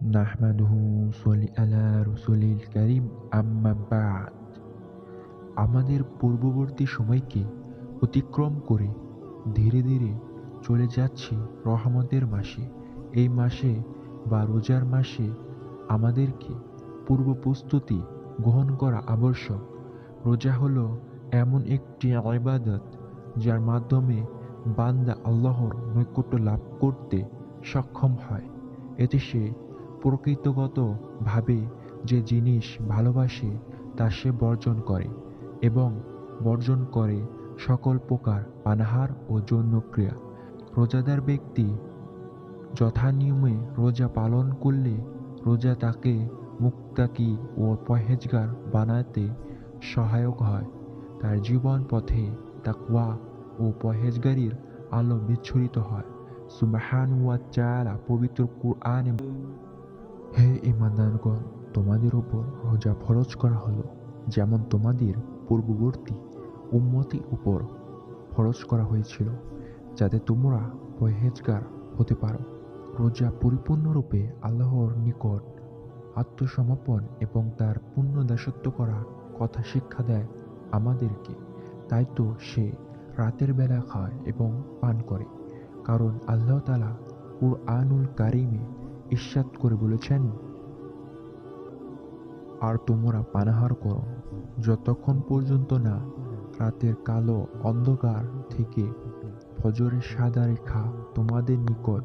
নাহমাদুহু সলি আলা রসুলিল কারীম আম্মা বা'দ। আমাদের পূর্ববর্তী সময়কে অতিক্রম করে ধীরে ধীরে চলে যাচ্ছি রহমতের মাসে। এই মাসে বা রোজার মাসে আমাদেরকে পূর্ব প্রস্তুতি গ্রহণ করা আবশ্যক। রোজা হলো এমন একটি ইবাদত যার মাধ্যমে বান্দা আল্লাহর নৈকট্য লাভ করতে সক্ষম হয়। এতে সে প্রকৃতিগতভাবে যে জিনিস ভালোবাসে তা সে বর্জন করে এবং বর্জন করে সকল প্রকার পানাহার ও যৌন ক্রিয়া। রোজাদার ব্যক্তি যথানিয়মে রোজা পালন করলে রোজা তাকে মুত্তাকি ও পরহেজগার বানাতে সহায়ক হয়। তার জীবন পথে তাকওয়া ও পরহেজগারির আলো বিচ্ছুরিত হয়। সুবহানাহু ওয়া তাআলা পবিত্র কুরআনে, হে ঈমানদারগণ, তোমাদের উপর রোজা ফরজ করা হলো যেমন তোমাদের পূর্ববর্তী উম্মতের উপর ফরজ করা হয়েছিল, যাতে তোমরা পরহেজগার হতে পারো। রোজা পরিপূর্ণরূপে আল্লাহর নিকট আত্মসমর্পণ এবং তার পূর্ণ দাসত্ব করার কথা শিক্ষা দেয় আমাদেরকে। তাই তো সে রাতের বেলা খায় এবং পান করে, কারণ আল্লাহ তাআলা কুরআনুল কারীমে ইরশাদ করে বলেছেন, আর তোমরা পানাহার করো যতক্ষণ পর্যন্ত না রাতের কালো অন্ধকার থেকে ফজরের সাদা রেখা তোমাদের নিকট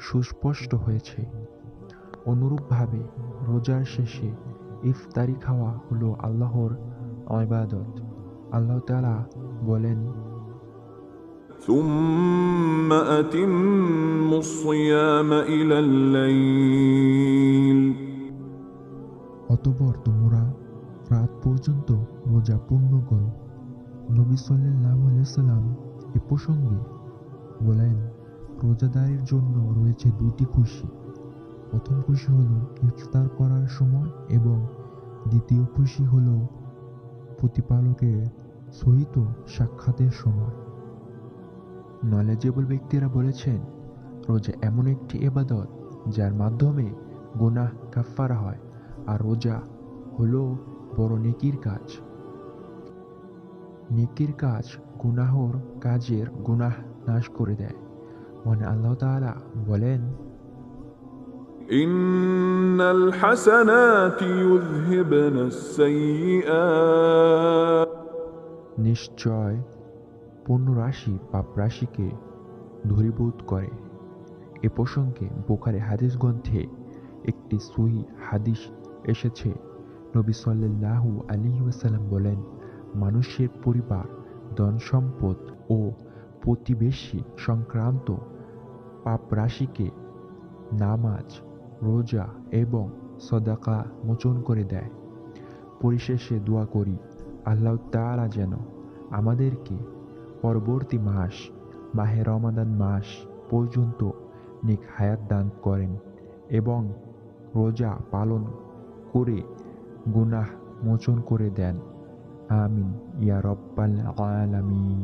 সুস্পষ্ট হয়েছে। অনুরূপভাবে রোজার শেষে ইফতারি খাওয়া হলো আল্লাহর ইবাদত। আল্লাহ তাআলা বলেন, ثم أتموا الصيام إلى الليل অতঃপর তোমরা রাত পর্যন্ত রোজা পূর্ণ করো। নবী সাল্লাল্লাহু আলাইহি ওয়াসাল্লাম এ প্রসঙ্গে বলেন, রোজাদারের জন্য রয়েছে দুটি খুশি। প্রথম খুশি হলো ইফতার করার সময় এবং দ্বিতীয় খুশি হলো প্রতিপালকের সহিত সাক্ষাতের সময়। নলেজেবল ব্যক্তিরা বলেছেন, রোজা এমন একটি ইবাদত যার মাধ্যমে গুনাহ কাফফারা হয়, আর রোজা হলো বড় নেকির কাজ। নেকির কাজ গুনাহর কাজের গুনাহ নাশ করে দেয়। মানে আল্লাহ তাআলা বলেন, إن الحسنات يذهبن السيئات নিশ্চয় পূর্ণ রাশি পাপ রাশিকে দূরীভূত করে। এ প্রসঙ্গে বুখারী হাদিস গ্রন্থে একটি সহিহ হাদিস এসেছে। নবী সাল্লাল্লাহু আলাইহি ওয়াসাল্লাম বলেন, মানুষের পরিবার, ধন সম্পদ ও প্রতিবেশী সংক্রান্ত পাপ রাশিকে নামাজ, রোজা এবং সদাকা মোচন করে দেয়। পরিশেষে দোয়া করি, আল্লাহ তাআলা যেন আমাদেরকে পরবর্তী মাস মাহে রমাদান মাস পর্যন্ত নেক হায়াত দান করেন এবং রোজা পালন করে গুনাহ মোচন করে দেন। আমিন ইয়া রব্বাল আলামিন।